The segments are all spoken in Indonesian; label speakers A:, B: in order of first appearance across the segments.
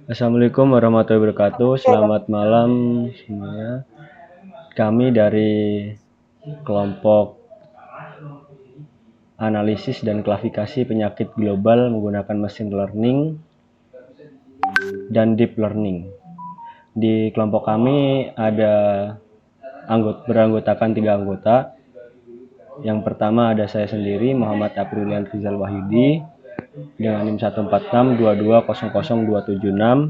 A: Assalamualaikum warahmatullahi wabarakatuh. Selamat malam semuanya. Kami dari kelompok analisis dan klasifikasi penyakit global menggunakan machine learning dan deep learning. Di kelompok kami ada beranggotakan 3 anggota. Yang pertama ada saya sendiri, Muhammad Aprilian Rizal Wahyudi, dengan NIM 14622000276.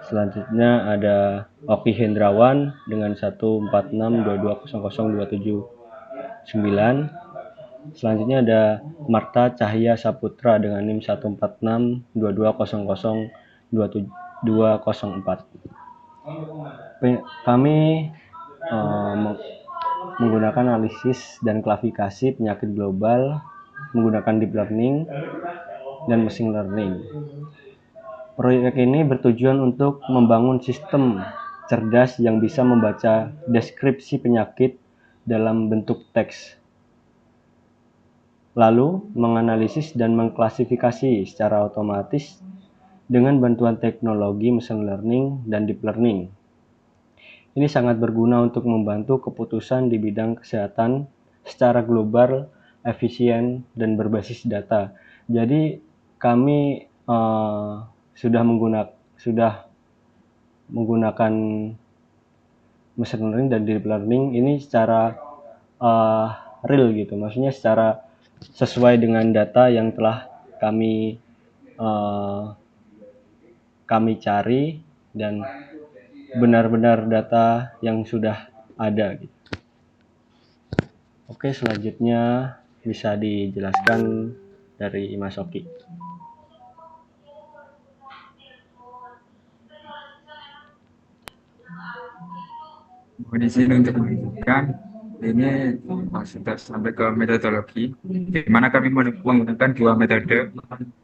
A: Selanjutnya ada Oki Hendrawan dengan 14622000279. Selanjutnya ada Marta Cahya Saputra dengan NIM 14622002724. Kami menggunakan analisis dan klasifikasi penyakit global menggunakan deep learning dan machine learning. Proyek ini bertujuan untuk membangun sistem cerdas yang bisa membaca deskripsi penyakit dalam bentuk teks, lalu menganalisis dan mengklasifikasi secara otomatis dengan bantuan teknologi machine learning dan deep learning. Ini sangat berguna untuk membantu keputusan di bidang kesehatan secara global, efisien, dan berbasis data. Jadi kami sudah menggunakan machine learning dan deep learning ini secara real gitu, maksudnya secara sesuai dengan data yang telah kami cari dan benar-benar data yang sudah ada gitu. Oke, selanjutnya bisa dijelaskan dari Mas Oki.
B: Di sini untuk menunjukkan ini sudah sampai ke metodologi, di mana kami menggunakan 2 metode,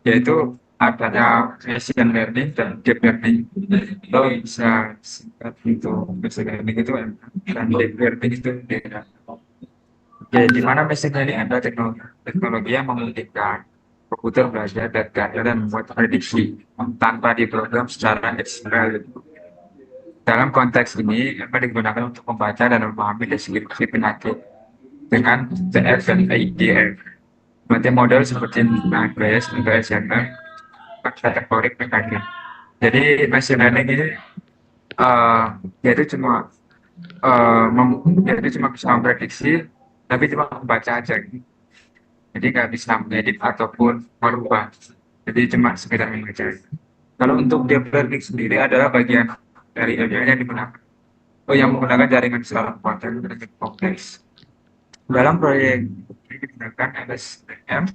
B: yaitu adanya machine learning dan deep learning. Kalau bisa singkat untuk machine learning itu M, dan deep learning itu D. Ya, di mana machine learning adalah teknologi yang memungkinkan komputer belajar data dan membuat prediksi tanpa diprogram secara eksternal. Dalam konteks ini, apa digunakan untuk membaca dan memahami deskripsi penyakit dengan TF dan IDF. Berarti model seperti AGS, SMM, kategori penyakit. Jadi machine learning ini yaitu yaitu cuma bisa memprediksi, tapi cuma membaca aja. Jadi nggak bisa mengedit ataupun merubah. Jadi cuma sekedar membaca. Kalau untuk deep learning sendiri adalah bagian dari AI yang digunakan yang menggunakan jaringan skala kuantum dan kompleks. Dalam proyek ini digunakan LSTM,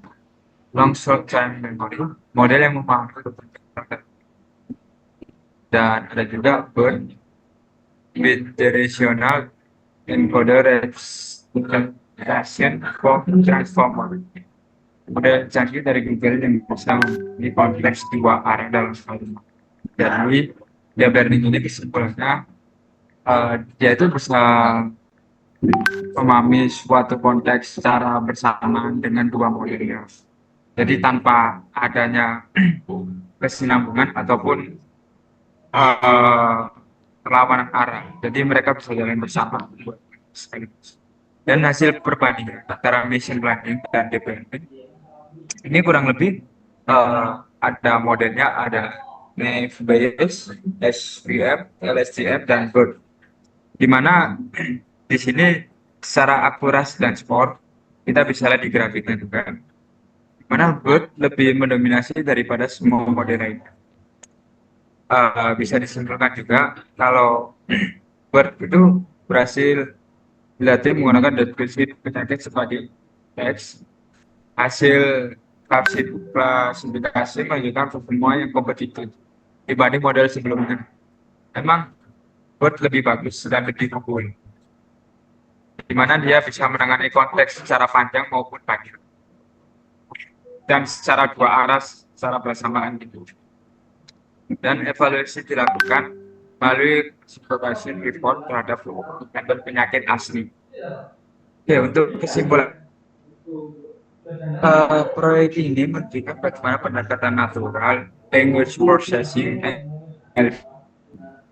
B: Long Short Time Memory, model yang memahami dan ada juga BERT, Bidirectional Encoder Representation for Transformer. Model canggih dari Google yang bisa di kompleks 2 arah dalam kalimat. Jadi, deep learning ini kesimpulannya dia itu bisa memahami suatu konteks secara bersamaan dengan 2 modelnya. Jadi tanpa adanya kesinambungan ataupun perlawanan arah. Jadi mereka bisa jalan bersama. Dan hasil perbandingan antara machine learning dan deep learning ini kurang lebih ada modelnya, ada Naive Bayes, SVM, LSTM, dan BERT. Di mana di sini secara akurasi dan skor kita bisa lihat di grafiknya juga, di mana BERT lebih mendominasi daripada semua model lainnya. Bisa disimpulkan juga kalau BERT itu berhasil dilatih menggunakan deskripsi penyakit sebagai teks. Hasil klasifikasi menunjukkan semua yang kompetitif dibanding model sebelumnya. Memang BERT lebih bagus dan lebih unggul, di mana dia bisa menangani konteks secara panjang maupun panjang dan secara 2 arah secara bersamaan gitu. Dan evaluasi dilakukan melalui supervision report terhadap penyakit asli. Oke, untuk kesimpulan proyek ini menunjukkan bagaimana pendekatan natural language processing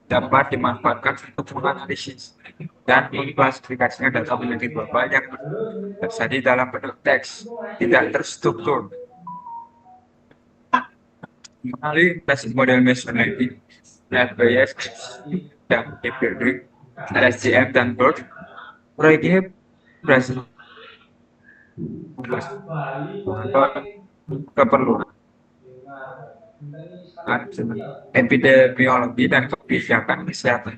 B: dapat dimanfaatkan untuk menganalisis dan mengklasifikasikan data menjadi global yang terjadi dalam bentuk teks, tidak terstruktur. Melalui basis model machine learning, LBS, dan deep learning, LSTM, dan BERT, proyek ini berhasil keperluan epidemiologi dan kebijakan kesehatan,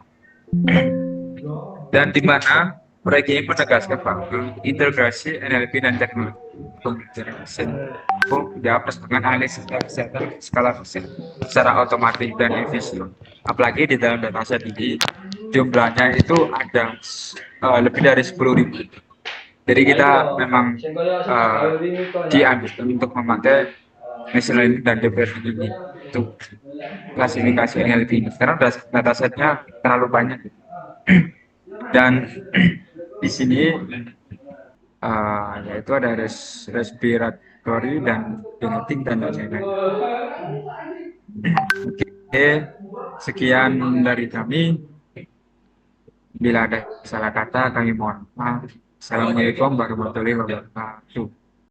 B: dan di mana proyek ini menegaskan bahwa integrasi NLP dan teknologi komputer vision dapat dengan analisis kesehatan skala besar secara otomatis dan efisien. Apalagi di dalam dataset ini jumlahnya itu ada lebih dari 10.000. Jadi kita memang dianjurkan untuk memakai machine learning dan deep learning ini untuk klasifikasi NLP ini. Karena datasetnya terlalu banyak. Dan di sini yaitu ada respiratory dan genetik dan lain-lain. Oke, sekian dari kami. Bila ada salah kata, kami mohon maaf. Assalamualaikum warahmatullahi wabarakatuh.